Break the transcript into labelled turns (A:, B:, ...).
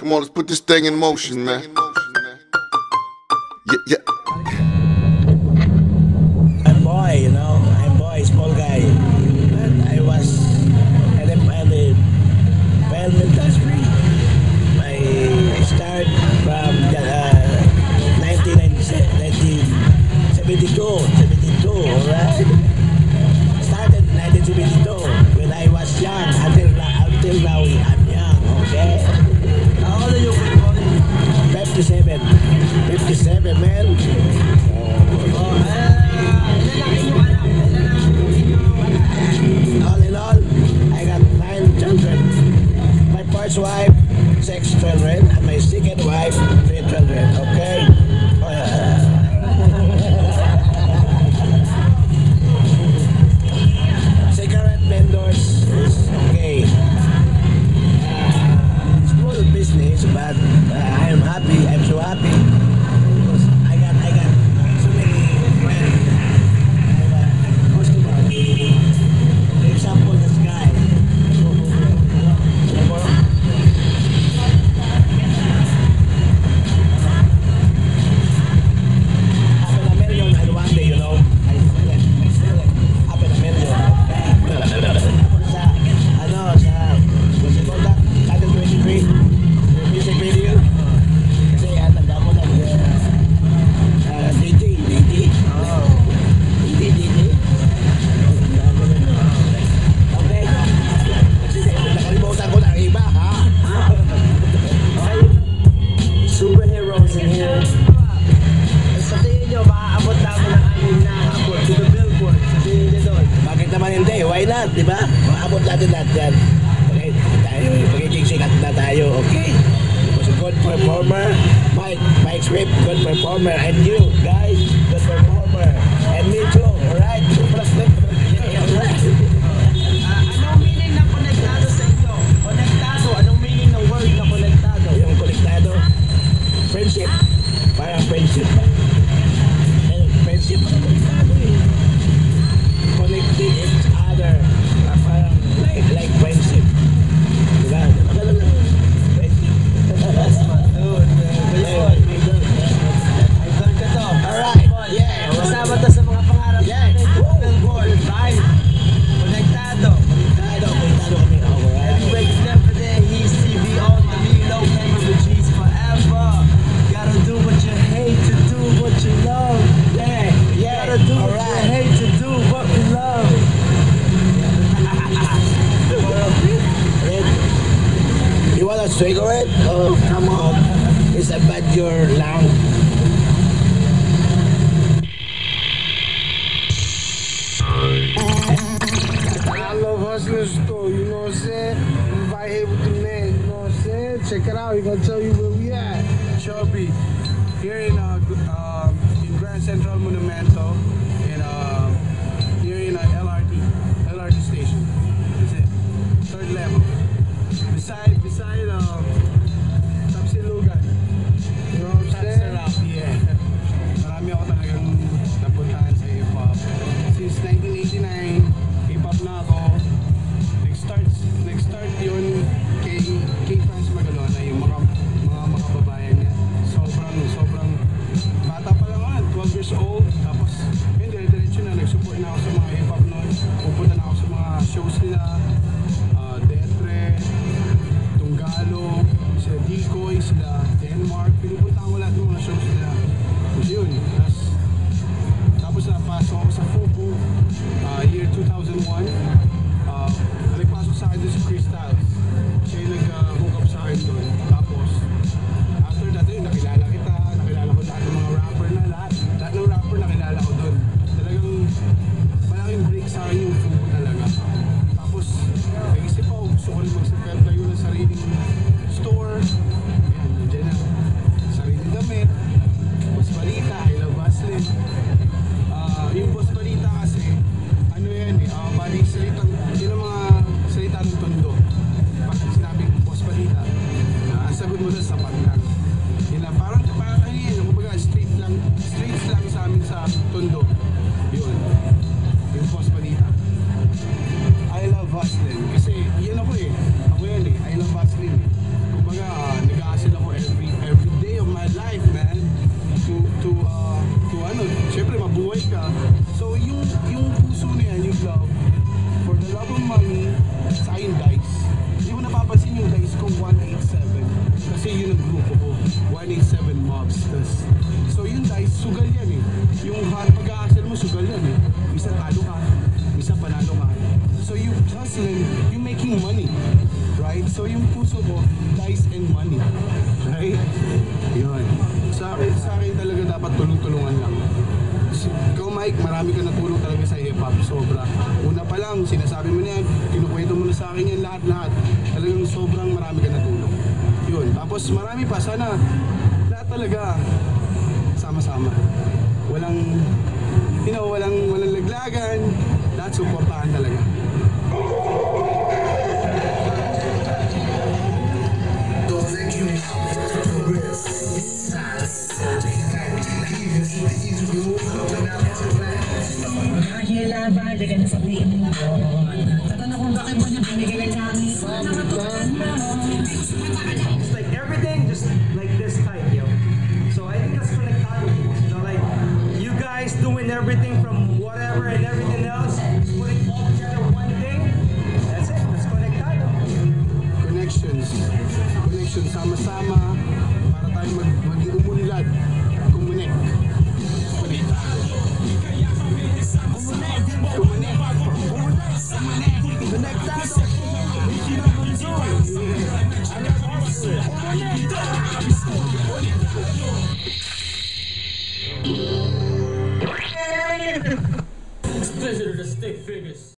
A: Come on, let's put this thing in motion, man. Yeah.
B: I'm boy, I'm boy, small guy. And I was in the film industry. I start from 1972, alright? Started in 1972 when I was young until now I'm young, okay?
C: How old are you?
B: 57, man. All in all, I got 9 children. My first wife, 6 children, and my second wife, 3 children, okay? Cigarette vendors is okay. Small business, but I'm happy. I'm so happy because I got so many friends. Customers. For example, this guy. Half a million and one day, I sell it. Half a million. What's it called that? Title 23. Music video. Kasi tanda ko ng DJ. Okay. Nakalimutan ko na iba, ha? Okay.
C: Superheroes in here. Sa tingin nyo, maaabot namin ang aming naabot to the billboard. Sa tingin nyo doon.
B: Bakit naman hindi? Why not? Diba? Maabot natin lahat yan. Okay, magiging sikat na tayo, okay? Was a good performer. Mike Swift, good performer. And you, guys, good performer. And me too, alright?
C: Anong meaning ng konektado sa inyo? Konektado, anong meaning ng word na konektado?
B: Yung konektado, friendship. Parang friendship. Friendship, parang konektado eh. Connecting each other. Parang like friendship. Diba? Friendship. Alright, yeah.
C: Kasama to sa mga pangarap
B: Yeah.
C: natin. Billboard, right? Konektado.
B: Konektado kami. Alright.
C: Breaks never there, he's TV on the reload, never with G's forever. Gotta do what you hate to do what you love.
B: Yeah,
C: Gotta do what you
B: alright.
C: hate to do what we love.
B: You want a cigarette? Oh, come on. It's about your lung.
D: I love Hustler Store, you know what I'm saying? I'm right here with the man, you know what I'm saying? Check it out, he gonna tell you where we at.
E: Chubby, here in Grand Central Monumento, here in LRT station. That's it. 3rd level. Beside Tapsilugan.
D: You know what I'm
E: That's the
D: saying?
E: rap, yeah. Marami ako talagang napuntahan sa hip-hop. Since 1989, hip-hop na ako. Nag-start yun kay Franz Magalona, yung mga makababayan niya. Sobrang bata pa lang ako, 12 years old. Tapos, yun, dire-diretso na, nag-support na ako sa mga hip-hop noon. Pupunta na ako sa mga shows nila. Detre, Tunggalo, sila Decoy, sila Denmark. Pinupunta ko lahat ng mga shows nila. Tapos yun, tapos napasok ako sa FUBU, year 2001. Nagpasok sa akin doon si Chris Styles. Siya yung nag-hook up sa akin doon. Tapos, after that, yun, nakilala ko lahat ng mga rapper na lahat ng rapper nakilala ko doon. Talagang malaking break sa akin yung FUBU talaga. Tapos, nag-isip ako, gusto ko rin tayo ng sariling store. Yan, Kasi yun ang grupo ko, 187 Mobsters. So yun guys, sugal yan eh. Yung pag-aasal mo, sugal yan eh. Minsan talo ka, minsan panalo ka. So you hustling, you making money. Right? So yung puso ko, dice and money. Right? Yun. Sa akin talaga dapat tulong-tulungan lang. Ikaw Mike, marami ka natulong talaga sa hip-hop, sobra. Una pa lang, sinasabi mo na yan, kinukwento mo na sa akin yan lahat-lahat. Talagang sobrang marami ka natulong. Yun, tapos marami pa, sana lahat talaga sama-sama. Walang, walang laglagan, lahat suportahan talaga.
F: Nakakila ba? Hindi ka na sabihin mo. Tatanong kung bakit mo niya binigay sa amin.
C: It's like everything just like this tight, yo. So I think that's conectado. You know, like you guys doing everything from whatever and everything else, putting all together one thing. That's it. That's conectado.
E: Connections, sama-sama para tayo mag-umunlad, kumonek.
F: Visit the stick figures.